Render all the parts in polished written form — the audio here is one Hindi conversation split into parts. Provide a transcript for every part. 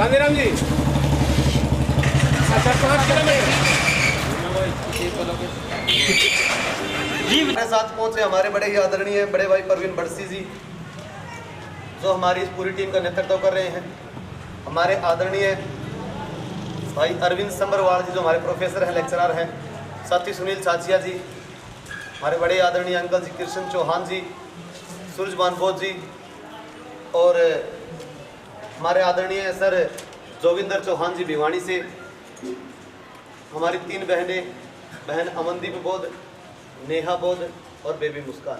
कांदीराम जी अच्छा 5 किलोमीटर हमारे साथ पहुंचे हमारे बड़े ही आदरणीय बड़े भाई परवीन बड़सी जी, जो हमारी इस पूरी टीम का नेतृत्व कर रहे हैं। हमारे आदरणीय भाई अरविंद संबरवाल जी, जो हमारे प्रोफेसर हैं, लेक्चरर हैं। साथी सुनील चाचिया जी, हमारे बड़े आदरणीय अंकल जी कृष्ण चौहान जी, सूरजमान बोध जी, और हमारे आदरणीय सर जोगिंदर चौहान जी भिवानी से। हमारी 3 बहनें, बहन अमनदीप बोध, नेहा बोध और बेबी मुस्कान।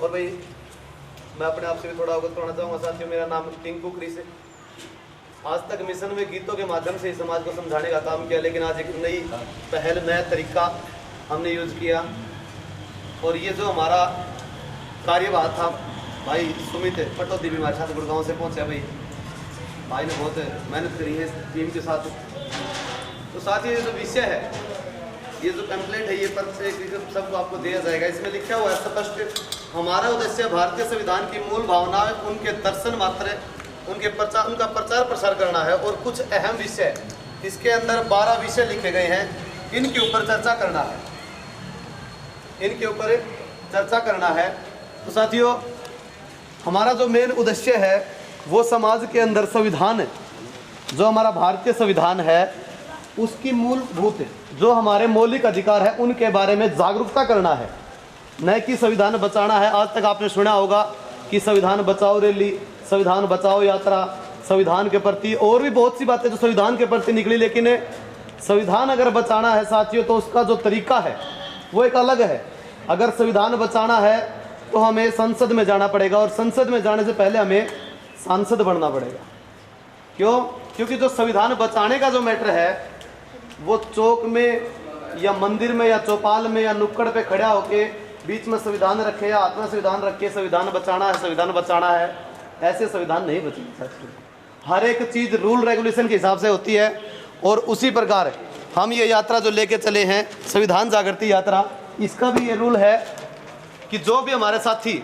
और भाई मैं अपने आप से भी थोड़ा अवगत कराना चाहूँगा। साथियों, मेरा नाम टिंकू क्रिस है। आज तक मिशन में गीतों के माध्यम से समाज को समझाने का काम किया, लेकिन आज एक नई पहल, नया तरीका हमने यूज किया। और ये जो हमारा कार्यभार था, भाई सुमित पटौदी भी हमारे साथ गुड़गांव से पहुँचे। भाई ने बहुत मेहनत करी है इस टीम के साथ। तो साथ ही ये जो विषय है, ये जो टेम्पलेट है, ये प्रत्येक सबको आपको दिया जाएगा। इसमें लिखा हुआ है स्पष्ट, हमारा उद्देश्य भारतीय संविधान की मूल भावनाएं, उनके दर्शन मात्र, उनका प्रचार प्रसार करना है। और कुछ अहम विषय, इसके अंदर 12 विषय लिखे गए हैं, इनके ऊपर चर्चा करना है, इनके ऊपर चर्चा करना है। तो साथियों, हमारा जो मेन उद्देश्य है वो समाज के अंदर संविधान, जो हमारा भारतीय संविधान है, उसकी मूलभूत जो हमारे मौलिक अधिकार है उनके बारे में जागरूकता करना है, न कि संविधान बचाना है। आज तक आपने सुना होगा कि संविधान बचाओ रैली, संविधान बचाओ यात्रा, संविधान के प्रति और भी बहुत सी बातें जो संविधान के प्रति निकली। लेकिन संविधान अगर बचाना है साथियों, तो उसका जो तरीका है वो एक अलग है। अगर संविधान बचाना है तो हमें संसद में जाना पड़ेगा, और संसद में जाने से पहले हमें सांसद बनना पड़ेगा। क्यों? क्योंकि जो संविधान बचाने का जो मैटर है, वो चौक में या मंदिर में या चौपाल में या नुक्कड़ पे खड़ा होके बीच में संविधान रखे या हाथ में संविधान रखे, संविधान बचाना है, संविधान बचाना है, ऐसे संविधान नहीं बचेगा। हर एक चीज़ रूल रेगुलेशन के हिसाब से होती है। और उसी प्रकार हम ये यात्रा जो लेके चले हैं, संविधान जागृति यात्रा, इसका भी ये रूल है कि जो भी हमारे साथी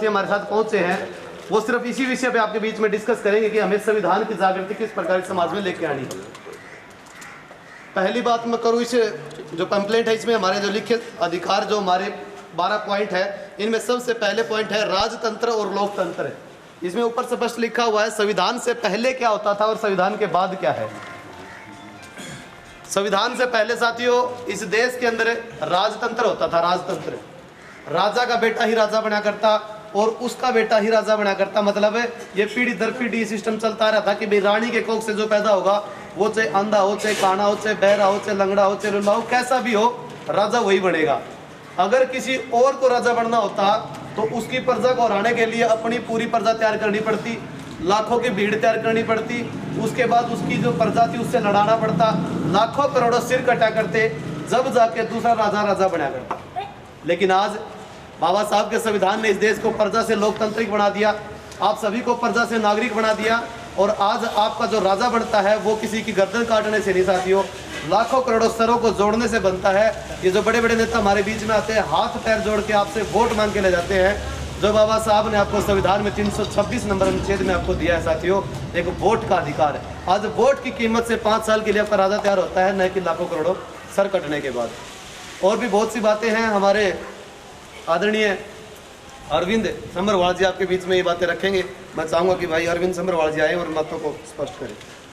हमारे साथ पहुँचे हैं, वो सिर्फ इसी विषय पे आपके बीच में डिस्कस करेंगे कि हमें संविधान की जागृति किस प्रकार समाज में लेके आनी है। पहली बात मैं करूँ, इस जो पैम्पलेट है, इसमें हमारे जो लिखित अधिकार, जो हमारे 12 पॉइंट है, इनमें सबसे पहले पॉइंट है राजतंत्र और लोकतंत्र। इसमें ऊपर स्पष्ट लिखा हुआ है संविधान से पहले क्या होता था और संविधान के बाद क्या है। संविधान से पहले साथियों, इस देश के अंदर राजतंत्र होता था। राजतंत्र, राजा का बेटा ही राजा बना करता और उसका बेटा ही राजा बना करता। मतलब ये पीढ़ी दर पीढ़ी सिस्टम चलता रहता कि भाई रानी के कोख से जो पैदा होगा, वो चाहे अंधा हो, चाहे काना हो, चाहे बहरा हो, चाहे लंगड़ा हो, चाहे लुल्ला हो, कैसा भी हो, राजा वही बनेगा। अगर किसी और को राजा बनना होता तो उसकी प्रजा को हराने के लिए अपनी पूरी प्रजा तैयार करनी पड़ती, लाखों की भीड़ तैयार करनी पड़ती, उसके बाद उसकी जो प्रजा थी उससे लड़ाना पड़ता, लाखों करोड़ों सिर कटा करते, जब जाके दूसरा राजा बना करता। लेकिन आज बाबा साहब के संविधान ने इस देश को प्रजा से लोकतांत्रिक बना दिया, आप सभी को प्रजा से नागरिक बना दिया। और आज आपका जो राजा बनता है वो किसी की गर्दन काटने से नहीं साथियों, लाखों करोड़ों सरों को जोड़ने से बनता है। ये जो बड़े बड़े नेता हमारे बीच में आते हैं, हाथ पैर जोड़ के आपसे वोट मांग के ले जाते हैं। जो बाबा साहब ने आपको संविधान में 326 नंबर अनुच्छेद में आपको दिया है साथियों, एक वोट का अधिकार है। आज वोट की कीमत से 5 साल के लिए आपका राजा तैयार होता है, न कि लाखों करोड़ों सर कटने के बाद। और भी बहुत सी बातें हैं। हमारे आदरणीय अरविंद संबरवाल जी आपके बीच में ये बातें रखेंगे। मैं चाहूँगा कि भाई अरविंद संबरवाल जी आए और बातों को स्पष्ट करें।